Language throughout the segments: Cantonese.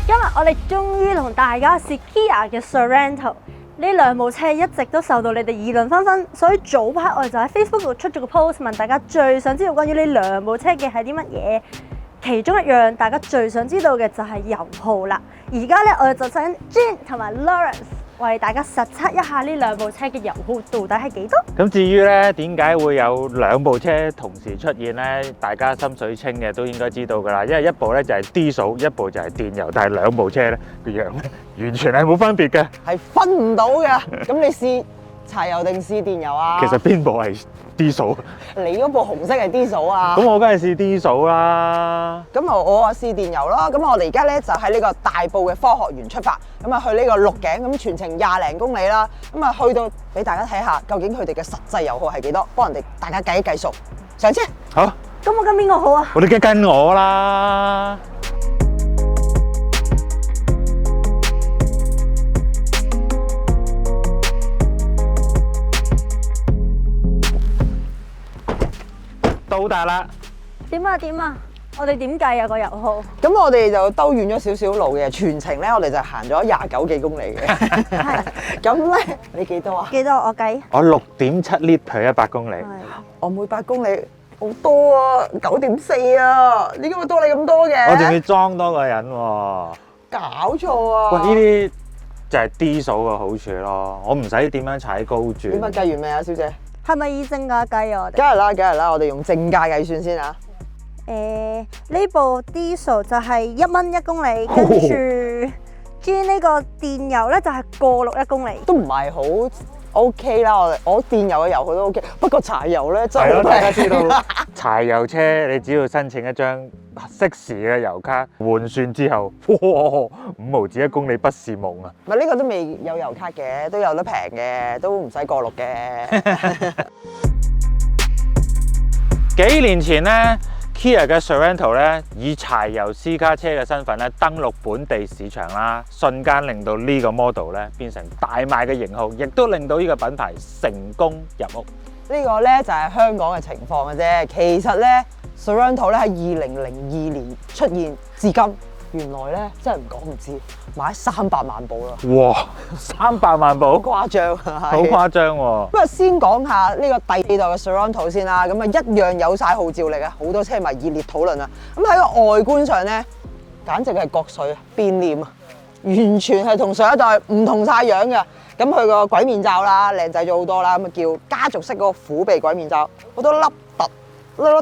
今日我哋終於同大家試 Kia 嘅 Sorento。呢兩部車一直都受到你哋議論紛紛，所以早排我哋就喺 Facebook 度出咗個 post 問大家最想知道關於呢兩部車嘅係啲乜嘢。其中一樣大家最想知道嘅就係油耗啦。而家咧我哋就請 Jean 同埋 Lawrence 為大家實測一下呢兩部車嘅油耗到底係幾多。咁至於咧點解會有兩部車同時出現咧？大家心水清嘅都應該知道㗎啦，因為一部咧就係 Diesel， 一部就係電油，但係兩部車咧個樣咧完全係冇分別嘅，係分唔到嘅。咁你試柴油定試電油啊？其實邊部係 Diesel？ 你嗰部紅色係 Diesel 啊？咁我梗係試 Diesel 啦。咁我試電油咯。咁我哋而家咧就喺呢個大埔嘅科學園出發，咁啊去呢個鹿頸，咁全程20零公里啦。咁啊去到俾大家睇下，究竟佢哋嘅實際油耗係幾多？幫人哋大家計一計數。上車。好。咁我跟邊個好啊？我哋梗係跟我啦。到達啦！點啊？我哋點計啊個油耗？咁我哋就兜遠咗少少路嘅，全程咧我哋就行咗29幾公里嘅。係。咁咧你幾多啊？幾多？我計。我6.7 litre per 100公里。我每100公里好多啊，9.4啊！點解會多你咁多嘅？我仲要裝多個人喎。搞錯啊！喂，呢啲就係 Diesel 嘅好處咯，我唔使點樣踩高轉。點啊？計完未啊，小姐？係咪以正價計啊？我哋梗係啦，我哋用正價計算先啊。呢部 Diesel 就係1蚊1公里，跟住 Jean 呢個電油咧就係過6 1公里。都唔係好 OK 啦，我電油嘅油耗都 OK，不過柴油咧真係好平。大家知道柴油車你只要申請一張適時嘅油卡，換算之後，哇，5毫紙1公里不是夢啊！唔係呢個都未有油卡嘅，都有得平嘅，都唔使過6嘅。幾年前咧 ，Kia 嘅 Sorento 咧以柴油私家車嘅身份咧登陸本地市場啦，瞬間令到呢個 model 咧變成大賣嘅型號，亦都令到呢個品牌成功入屋。呢個咧就係香港嘅情況嘅啫。其實咧 Sorento 咧喺2002年出現至今，原來咧真係唔講唔知，買300萬部啦！哇，300萬部，好誇張啊！好誇張喎！不過先講下呢個第4代嘅 Sorento 先啦，咁啊一樣有晒號召力啊，好多車迷熱烈討論啊。咁喺個外觀上咧，簡直係國粹變臉啊，完全係同上一代唔同晒樣嘅。咁佢個鬼面罩啦，靚仔咗好多啦，咁啊叫家族式嗰個虎鼻鬼面罩，好多凹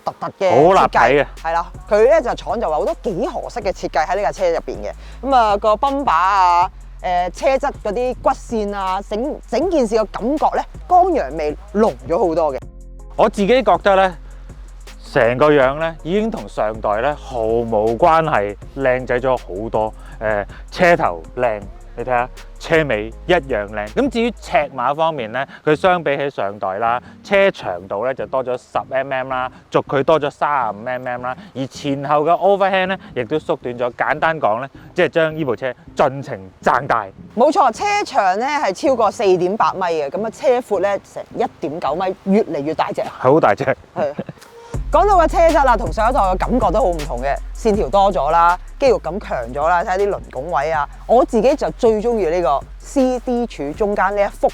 凸嘅好立體嘅，係啦。佢咧就廠就話好多幾何式嘅設計喺呢架車入邊嘅。咁啊個泵把啊，車質嗰啲骨線啊，整件事個感覺咧，剛陽味濃咗好多嘅。我自己覺得咧，成個樣咧已經同上代咧毫無關係，靚仔咗好多。車頭靚，你睇下車尾一樣靚。咁至於尺碼方面咧，佢相比起上代啦，車長度咧就多咗10mm 啦，軸距多咗35mm 啦，而前後嘅 overhang 咧亦都縮短咗。簡單講咧，即係將呢部車盡情賺大。冇錯，車長咧係超過4.8米嘅，咁啊車闊咧成1.9米，越嚟越大隻。好大隻。係。講到個車質啦，同上一代嘅感覺都好唔同嘅，線條多咗啦，肌肉感強咗啦，睇下啲輪拱位啊。我自己就最中意呢個 CD 柱中間呢一幅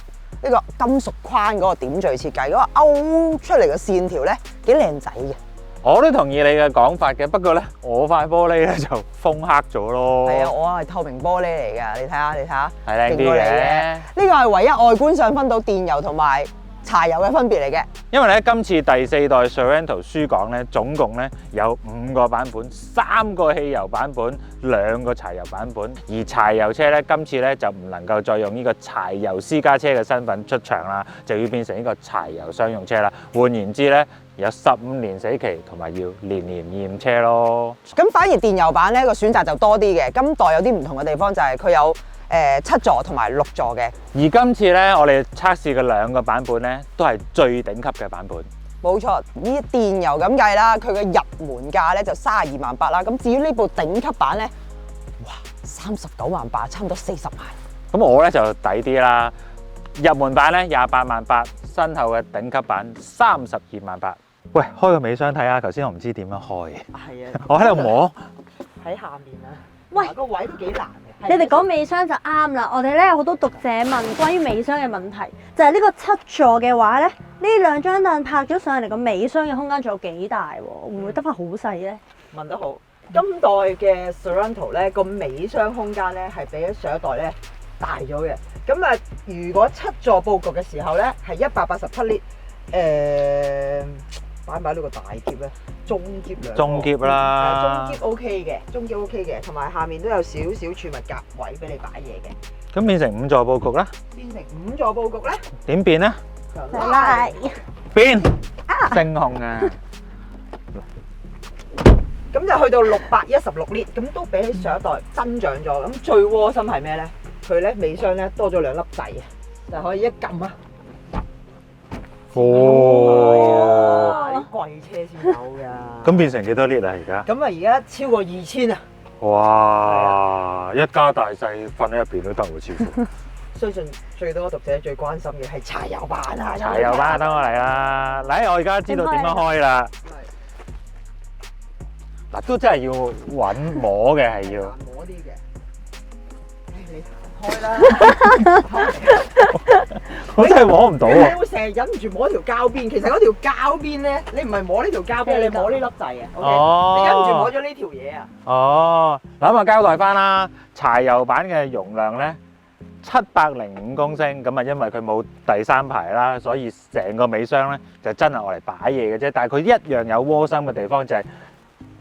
呢個金屬框嗰個點綴設計，嗰個勾出嚟嘅線條咧幾靚仔嘅。我都同意你嘅講法嘅，不過咧我塊玻璃咧就封黑咗咯。係啊，我係透明玻璃嚟㗎，你睇下，係靚啲嘅。呢個係唯一外觀上分到電油同埋柴油嘅分別嚟嘅。因為咧今次第4代 Sorento 書講咧，總共咧有5個版本，3個汽油版本，2個柴油版本。而柴油車咧今次咧就唔能夠再用呢個柴油私家車嘅身份出場啦，就要變成呢個柴油商用車啦。換言之咧，有15年死期，同埋要年年驗車咯。咁反而電油版咧個選擇就多啲嘅，今代有啲唔同嘅地方就係佢有7座同埋6座嘅。而今次咧，我哋測試嘅2個版本咧，都係最頂級嘅版本。冇錯，以電油咁計啦，佢嘅入門價咧就32萬8啦。咁至於呢部頂級版咧，哇，39萬8，差唔多40萬。咁我咧就抵啲啦，入門版咧28萬8，身後嘅頂級版32萬8。喂，開個尾箱睇下，頭先我唔知點樣開嘅。係啊，我喺度摸。喺下面啊。喂個位都幾難嘅。你哋講尾箱就啱啦，我哋咧有好多讀者問關於尾箱嘅問題，就係呢個7座嘅話咧，呢兩張凳拍咗上嚟個尾箱嘅空間仲有幾大喎？會唔會得翻好細咧？問得好，今代嘅 Sorento 咧個尾箱空間咧係比上一代咧大咗嘅。咁啊，如果7座佈局嘅時候咧係187 lit， 擺唔擺到個大篋咧？中篋兩個。中篋啦。中篋 OK 嘅，中篋 OK 嘅，同埋下面都有少少儲物格位俾你擺嘢嘅。咁變成5座佈局啦？變成5座佈局咧？點變咧？就拉。變。升空啊！咁就去到616 lit， 咁都比起上一代增長咗。咁最窩心係咩咧？佢咧尾箱咧多咗2粒掣啊，就可以一撳啊！哦，啲貴車先有㗎。咁變成幾多 lit 啊？而家？咁啊，而家超過2000啊！哇！一家大細瞓喺入邊都得喎，似乎。相信最多讀者最關心嘅係柴油版啊！柴油版等我嚟啦！嚟，我而家知道點樣開啦。嗱，都真係要揾摸嘅，係要。摸啲嘅。你開啦！我真係摸唔到你喎。會成日忍唔住摸條膠邊，其實嗰條膠邊咧，你唔係摸呢條膠邊，你摸呢粒掣嘅。哦。你忍唔住摸咗呢條嘢啊！哦，嗱咁啊交代翻啦，柴油版嘅容量咧705公升，咁啊因為佢冇第3排啦，所以成個尾箱咧就真係愛嚟擺嘢嘅啫。但係佢一樣有窩心嘅地方就係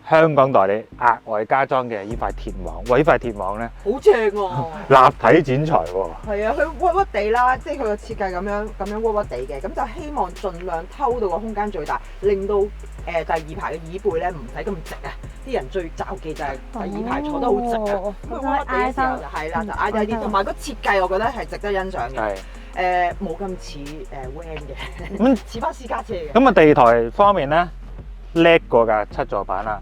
香港代理額外加裝嘅呢塊鐵網。喂，呢塊鐵網咧好正喎！立體剪裁喎。係啊，佢屈屈地啦，即係佢個設計咁樣屈屈地嘅，咁就希望盡量偷到個空間最大，令到第2排嘅椅背咧唔使咁直啊！啲人最罩忌就係第2排坐得好直啊，咁佢屈地嘅時候就係啦，就挨低啲，同埋個設計我覺得係值得欣賞嘅。係。冇咁似van 嘅，咁似翻私家車嘅。咁啊地台方面咧叻過架7座版啦，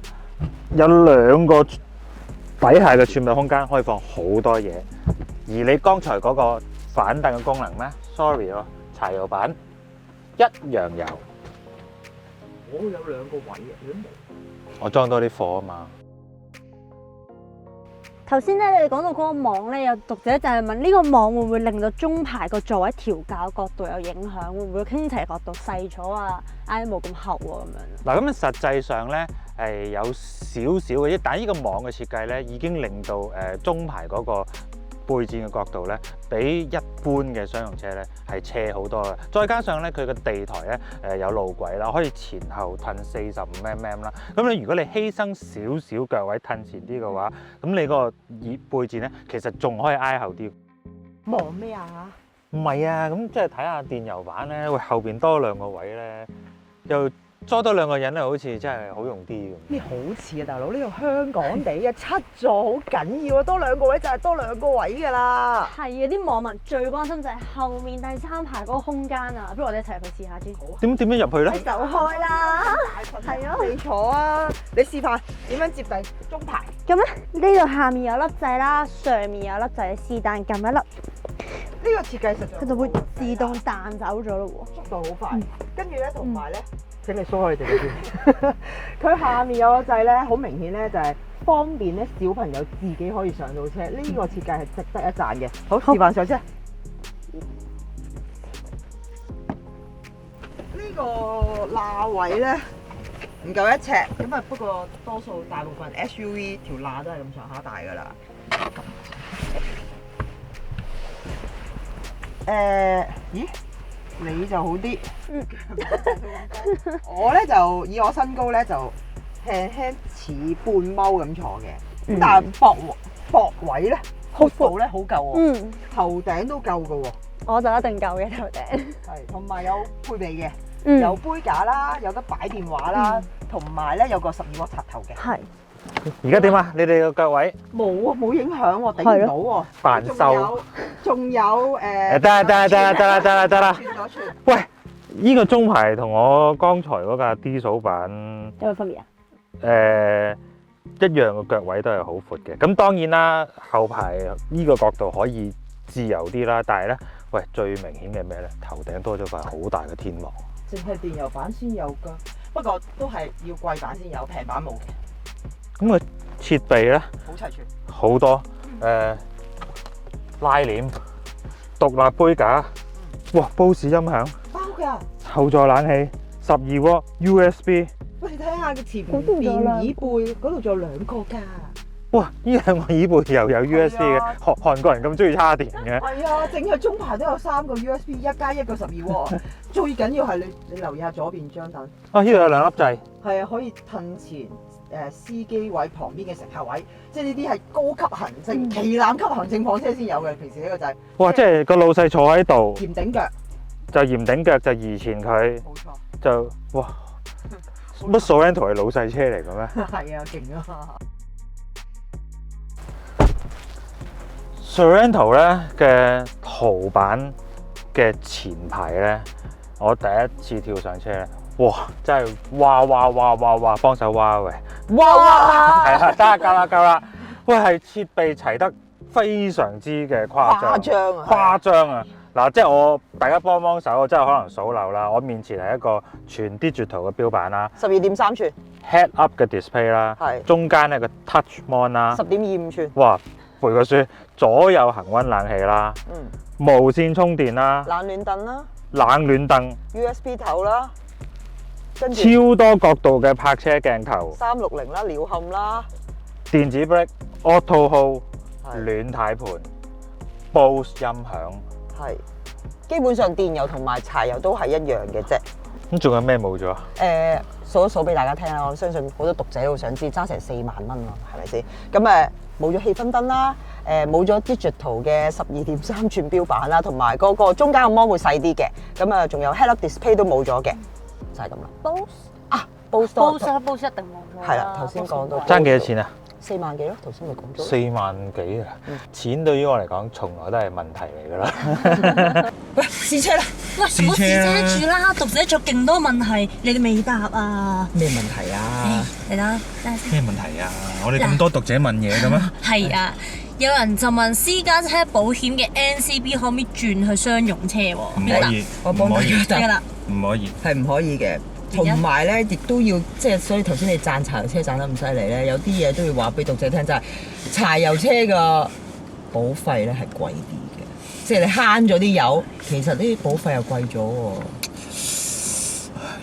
有2個底下嘅儲物空間可以放好多嘢。而你剛才嗰個反凳嘅功能咩 ？Sorry 喎，柴油版一樣有。我有2個位嘅，你都冇。我裝多啲貨啊嘛。頭先咧，你哋講到嗰個網咧，有讀者就係問呢個網會唔會令到中排個座位調校角度有影響？會唔會傾斜角度細咗啊？挨冇咁厚啊咁樣？嗱，咁實際上咧係有少少嘅啫，但係呢個網嘅設計咧已經令到中排嗰個背戰嘅角度咧，比一般嘅商用車咧係斜好多嘅。再加上咧佢個地台咧有路軌啦，可以前後褪45mm 啦。咁你如果你犧牲少少腳位褪前啲嘅話，咁你個背戰咧其實仲可以挨後啲。望咩啊？唔係啊，咁即係睇下電油版咧，喂後邊多2個位咧，又裝多2個人咧，好似真係好用啲咁。咩好似啊，大佬呢個香港地嘅7座好緊要啊，多2個位就係多2個位㗎啦。係啊，啲網民最關心就係後面第3排嗰個空間啊，不如我哋一齊去試下先。點樣入去咧？就開啦，係啊，你坐啊，你示範點樣接第中排。咁咧呢度下面有粒掣啦，上面有粒掣，是但撳一粒，呢個設計實在佢就會自動彈走咗咯喎。速度好快，跟住咧同埋咧，請你 show 開你哋先。佢下面有個掣咧，好明顯咧就係方便咧小朋友自己可以上到車，呢個設計係值得一讚嘅。好，示範上車。呢個罅位咧唔夠1尺，咁啊不過多數大部分 SUV 條罅都係咁上下大㗎啦。咦？你就好啲，我咧就以我身高咧就輕輕似半踎咁坐嘅，但係膊位咧闊度咧好夠喎，頭頂都夠㗎喎，我就一定夠嘅頭頂。係，同埋有配備嘅，有杯架啦，有得擺電話啦，同埋咧有個12W插頭嘅。係。而家點啊？你哋個腳位冇啊，冇影響喎，頂唔到喎。扮瘦。仲有得啦。轉咗轉。喂，呢個中排同我剛才嗰架 D 數版有冇分別啊？一樣個腳位都係好闊嘅。咁當然啦，後排呢個角度可以自由啲啦。但係咧，喂，最明顯嘅咩咧？頭頂多咗塊好大嘅天幕。淨係電油版先有㗎，不過都係要貴版先有，平版冇嘅。咁個設備咧，好齊全，好多拉鏈、獨立杯架，哇！Bose 音響，包㗎。後座冷氣，12W USB。喂，你睇下佢前邊椅背嗰度仲有2個㗎。哇！呢兩個椅背又有 USB 嘅，韓國人咁中意叉電嘅。係啊，淨係中排都有3個 USB， 1加1個12W。最緊要係你留意下左邊張凳。啊！呢度有2粒掣。係啊，可以褪前司機位旁邊嘅乘客位，即係呢啲係高級行政、旗艦級行政房車先有嘅。平時呢個掣。哇！即係個老細坐喺度，嚴頂腳。就嚴頂腳就移前佢，冇錯。就哇！乜 Sorento 係老細車嚟嘅咩？係啊，勁啊！ Sorento 咧嘅圖版嘅前排咧，我第一次跳上車咧，哇！真係哇！幫手哇喂！哇！係啊，得夠啦！喂，係設備齊得非常之嘅誇張啊！嗱，即係大家幫手，真係可能數漏啦。我面前係一個全 digital 嘅標板啦12.3寸 ，head up 嘅 display 啦，中間咧個 touch mon 啦，10.25寸。哇！背個書，左右恆溫冷氣啦，無線充電啦，冷暖凳啦，冷暖凳 ，USB 頭啦，跟住超多角度嘅泊車鏡頭360啦，鳥瞰啦，電子 brake、auto hold、暖軚盤、Bose 音響，係基本上電油同埋柴油都係一樣嘅啫。咁仲有咩冇咗？數一數俾大家聽啦，我相信好多讀者都想知，揸成4萬蚊喎，係咪先？咁冇咗氣氛燈啦，冇咗 digital 嘅12.3寸標板啦，同埋嗰個中間個 mon 會細啲嘅，咁仲有 head up display 都冇咗嘅，就係咁啦。Bose 啊 Bose 一定冇咗。係啦，頭先講到爭幾多錢啊？4萬幾咯，頭先咪講咗。 4萬幾啊！錢對於我嚟講，從來都係問題嚟㗎啦。喂，試車啦！喂，唔好試車住啦，讀者仲勁多問題，你哋未答啊？咩問題啊？嚟啦，等下先。咩問題啊？我哋咁多讀者問嘢嘅咩？係啊，有人就問私家車保險嘅 NCB 可唔可以轉去商用車喎？唔可以，我幫大家答。啦，唔可以，係唔可以嘅。同埋咧，亦都要即係，所以頭先你讚柴油車讚得咁犀利咧，有啲嘢都要話俾讀者聽，就係柴油車嘅保費咧係貴啲嘅，即係你慳咗啲油，其實啲保費又貴咗喎。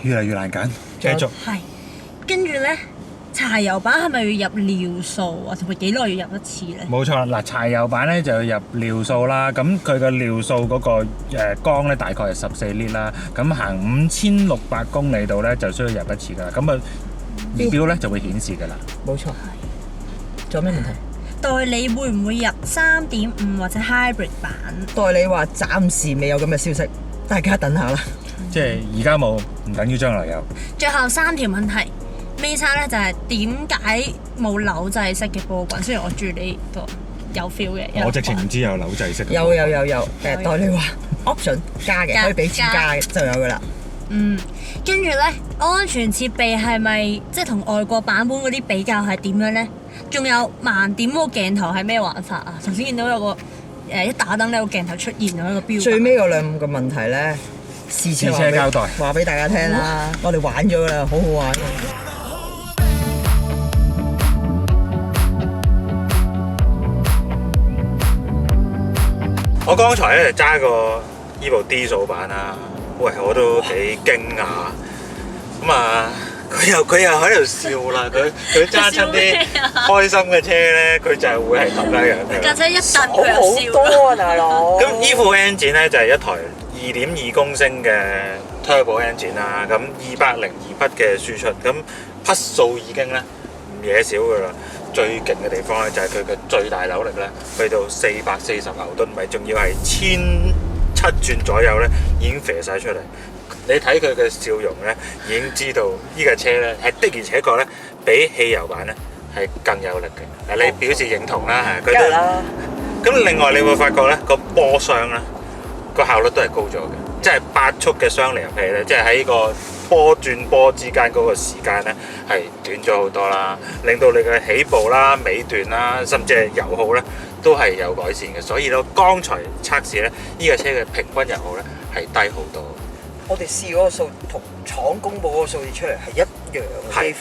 越嚟越難揀，繼續。係，跟住咧，柴油版係咪要入尿素啊？同埋幾耐要入一次咧？冇錯啦，嗱，柴油版咧就要入尿素啦，咁佢個尿素嗰個缸咧大概係14litre啦，咁行5600公里度咧就需要入一次噶啦，咁啊儀表咧就會顯示噶啦。冇錯。仲有咩問題？代理會唔會入3.5或者 hybrid 版？代理話暫時未有咁嘅消息，大家等下啦。即係而家冇，唔等於將來有。最後3條問題。尾三咧就係點解冇扭掣式嘅波棍？雖然我住呢個有 feel 嘅，我直情唔知有扭掣式。有代理話 option 加嘅，可以俾錢加嘅就有噶啦。跟住咧安全設備係咪即係同外國版本嗰啲比較係點樣咧？仲有盲點嗰個鏡頭係咩玩法啊？頭先見到有個一打燈呢個鏡頭出現咗一個標。最尾嗰2個問題咧，試車交代話俾大家聽啦。我哋玩咗噶啦，好好玩。我剛才咧就揸過呢部 D 數版啦，喂，我都幾驚訝。咁啊，佢又喺度笑啦，佢揸親啲開心嘅車咧，佢就係會係咁樣嘅。架車一蹬佢又笑。好多啊，大佬！咁呢副 engine 咧就係一台2.2公升嘅 turbo engine 啦，咁202匹嘅輸出，咁匹數已經咧唔嘢少噶啦。最勁嘅地方咧就係佢嘅最大扭力咧，去到440牛頓米，仲要係1700轉左右咧，已經射晒出嚟。你睇佢嘅笑容咧，已經知道呢架車咧係的而且確咧，比汽油版咧係更有力嘅。嗱，你表示認同啦，係。梗係啦。咁另外你會發覺咧，個波箱咧個效率都係高咗嘅，即係8速嘅雙離合器咧，即係喺個波轉波之間嗰個時間咧係短咗好多啦，令到你嘅起步啦、尾段啦，甚至係油耗咧都係有改善嘅。所以咧，剛才測試咧，呢架車嘅平均油耗咧係低好多。我哋試嗰個數同廠公佈嗰個數字出嚟係一樣嘅，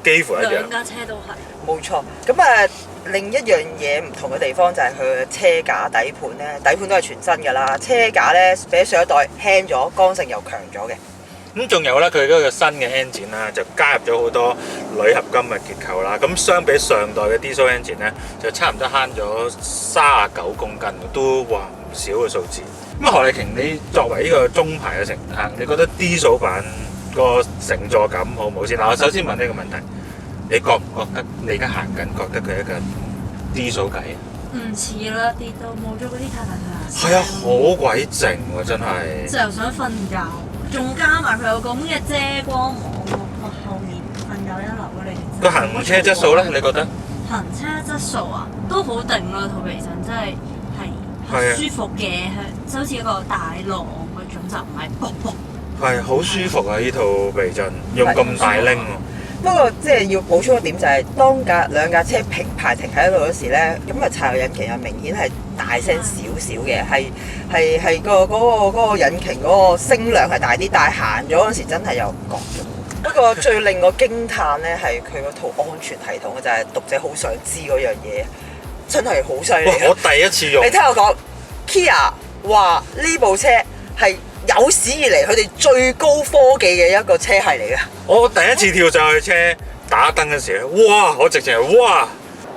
幾乎一樣。兩架車都係。冇錯。咁另一樣嘢唔同嘅地方就係佢嘅車架底盤咧，底盤都係全新㗎啦。車架咧比上一代輕咗，剛性又強咗嘅。咁仲有咧，佢嗰個新嘅 engine 啦，就加入咗好多鋁合金嘅結構啦。咁相比上代嘅 diesel engine 咧，就差唔多慳咗39公斤，都話唔少嘅數字。咁何麗瓊，你作為呢個中牌嘅乘客，你覺得 diesel 版個乘坐感好唔好先？嗱，我首先問呢個問題，你覺唔覺得你而家行緊覺得佢係一個 diesel 計？唔似啦，啲都冇咗嗰啲塔。係啊，好鬼靜喎，真係。就想瞓覺，仲加埋佢有咁嘅遮光網喎，後面瞓覺一流嘅你。個行車質素咧，你覺得？行車質素啊，都好定啦，套避震真係舒服嘅，就好似一個大浪嗰種，就唔係卜卜。係好舒服啊！呢套避震用咁大拎喎。不過即係要補充一點就係，當兩架車平排停喺度嗰時咧，咁柴油引擎係明顯係大聲少少嘅，係嗰個引擎嗰個聲量係大啲，但係行咗嗰時真係有唔覺嘅。不過最令我驚歎咧係佢嗰套安全系統，就係讀者好想知嗰樣嘢，真係好犀利。我第一次用。你聽我講 ，Kia 話呢部車係有史以嚟佢哋最高科技嘅一個車系嚟嘅。我第一次跳上去車打燈嘅時候，哇！我直情係哇！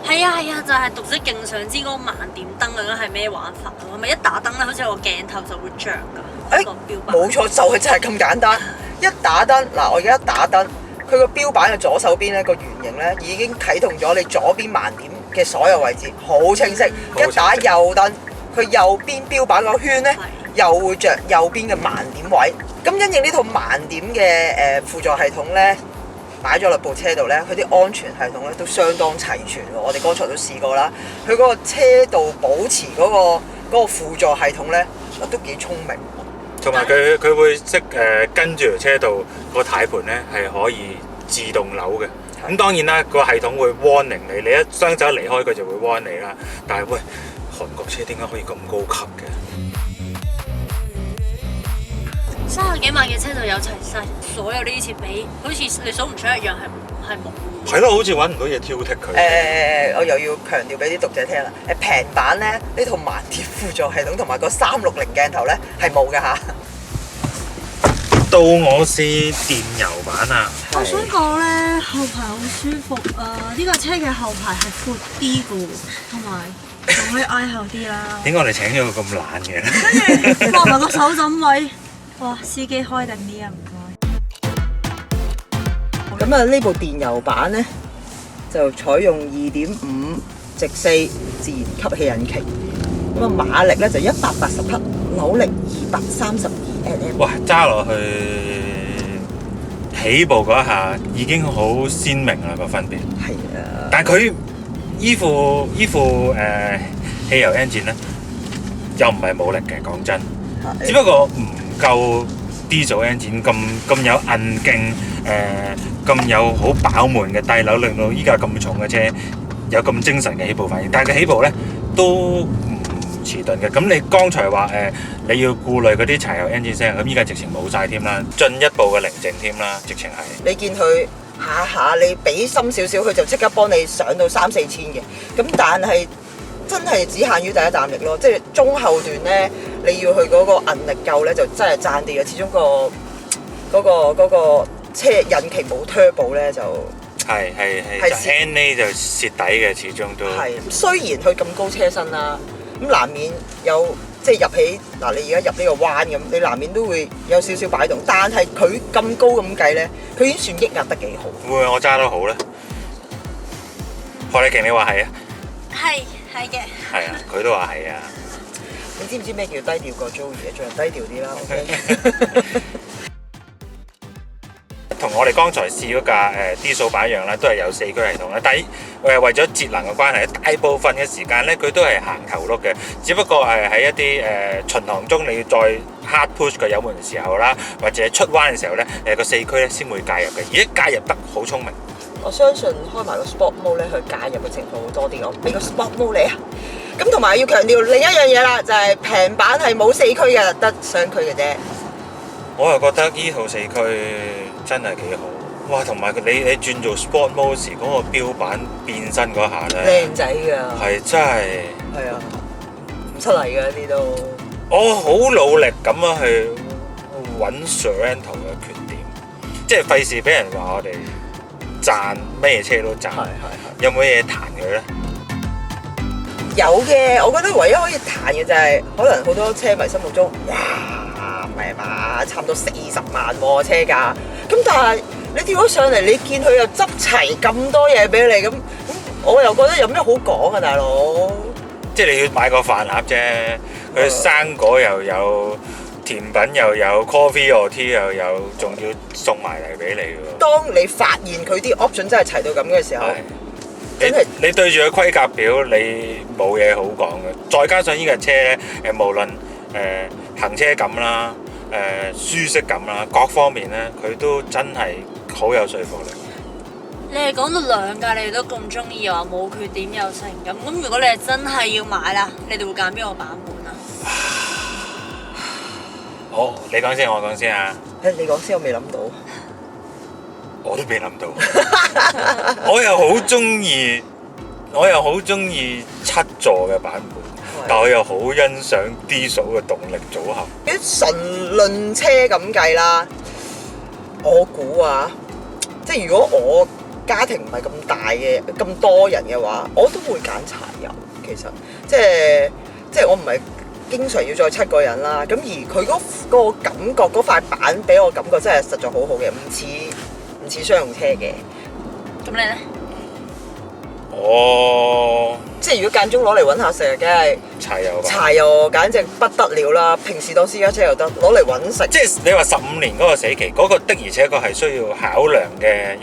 係啊，就係讀者勁想知嗰個盲點燈究竟係咩玩法咯？係咪一打燈咧，好似有個鏡頭就會着㗎？個標板冇錯，就係真係咁簡單。一打燈嗱，我而家一打燈，佢個標板嘅左手邊咧個圓形咧已經啟動咗你左邊盲點嘅所有位置，好清晰。一打右燈，佢右邊標板個圈咧又會着右邊嘅盲點位。咁因應呢套盲點嘅輔助系統咧，擺咗落部車度咧，佢啲安全系統咧都相當齊全喎。我哋剛才都試過啦，佢嗰個車道保持嗰個輔助系統咧，都幾聰明。同埋佢會識跟住條車道個軚盤咧係可以自動扭嘅。咁當然啦，個系統會 warning你，你一雙手離開佢就會 warn 你啦。但係喂，韓國車點解可以咁高級嘅？30幾萬嘅車就有齊晒所有呢啲設備，好似你數唔出一樣係冇。係咯，好似揾唔到嘢挑剔佢。我又要強調俾啲讀者聽啦。平版咧呢套盲點輔助系統同埋個360鏡頭咧係冇㗎嚇。到我試電油版啊！我想講咧，後排好舒服啊！呢架車嘅後排係闊啲嘅，同埋仲可以挨後啲啦。點解我哋請咗個咁懶嘅？跟住放埋個手枕位，哇！司機開定啲啊，唔該。咁呢部電油版咧就採用2.5直4自然吸氣引擎，咁馬力咧就180匹，扭力232 Nm。哇！揸落去起步嗰一下已經好鮮明啦個分別。係啊，但係佢依副汽油 engine 咧，又唔係冇力嘅，講真。只不過唔夠 diesel engine 咁有韌勁，咁有好飽滿嘅低扭，令到依架咁重嘅車有咁精神嘅起步反應。但係佢起步咧都唔遲鈍嘅。咁你剛才話你要顧慮嗰啲柴油 engine 聲，咁依家直情冇晒添啦，進一步嘅寧靜添啦，直情係。你見佢下你俾深少少，佢就即刻幫你上到3、4千嘅。咁但係真係只限於第一站力咯，即係中後段咧，你要去嗰個韌力夠咧，就真係爭啲嘅。始終嗰個車引擎冇 turbo 咧，就係 NA 就蝕底嘅，始終都係。雖然佢咁高車身啦，咁難免有即係入起嗱，你而家入呢個彎咁，你難免都會有少少擺動。但係佢咁高咁計咧，佢已經算抑壓得幾好。會唔會我揸得好咧？何麗瓊，你話係啊？係嘅。係啊，佢都話係啊。你知唔知咩叫低調過 Joey？做人低調啲啦 ，OK。同我哋剛才試嗰架diesel版一樣啦，都係有4驅系統啦。但係為咗節能嘅關係，大部分嘅時間咧，佢都係行頭轆嘅。只不過係喺一啲巡航中，你要再 hard push 個油門嘅時候啦，或者出彎嘅時候咧，個4驅咧先會介入嘅。而家介入得好聰明。我相信開埋個 Sport Mode 咧，去介入嘅情況會多啲。我俾個 Sport Mode 你啊！咁同埋要強調另一樣嘢啦，就係平版係冇4驅嘅，得雙驅嘅啫。我又覺得依套四驅真係幾好。哇！同埋你轉做 Sport Mode 時嗰個標板變身嗰下咧，靚仔㗎，係真係係啊，唔出嚟㗎呢都。我好努力咁樣去揾 Sorento 嘅缺點，即係費事俾人話我哋讚咩車都讚。有冇嘢彈佢咧？有嘅，我覺得唯一可以彈嘅就係、可能好多車迷心目中，哇，唔係嘛，差唔多40萬喎、車價。咁但係你跳咗上嚟，你見佢又執齊咁多嘢俾你，咁我又覺得有咩好講啊，大佬？即係你要買個飯盒啫，佢生果又有，甜品又有 ，coffee or tea 又有，仲要送埋嚟俾你喎。當你發現佢啲 option 真係齊到咁嘅時候，真係你對住個規格表，你冇嘢好講嘅。再加上呢架車咧，無論行車感啦、舒適感啦，各方面咧，佢都真係好有說服力。你係講到兩架，你哋都咁中意，又話冇缺點又成咁。如果你係真係要買啦，你哋會揀邊個版本啊？好，你講先，我講先啊！你講先，我未諗到。我都未諗到。我又好中意7座嘅版本，但我又好欣賞 Diesel 嘅動力組合。如果純論車咁計啦，我估啊，即係如果我家庭唔係咁大嘅、咁多人嘅話，我都會揀柴油。其實即係我唔係經常要載7個人啦。咁而佢嗰個感覺嗰塊板俾我感覺真係實在好好嘅，唔似商用車嘅。咁你咧？即係如果間中攞嚟揾下食，梗係柴油吧。柴油簡直不得了啦！平時當私家車又得，攞嚟揾食。即係你話15年嗰個死期，嗰、個的而且確係需要考量嘅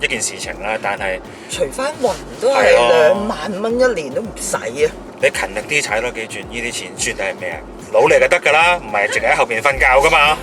一件事情啦。但係除翻雲都係2萬蚊一年都唔使啊！你勤力啲踩多幾轉，呢啲錢算係咩啊？努力就得㗎啦，唔係淨係喺後邊瞓覺㗎嘛。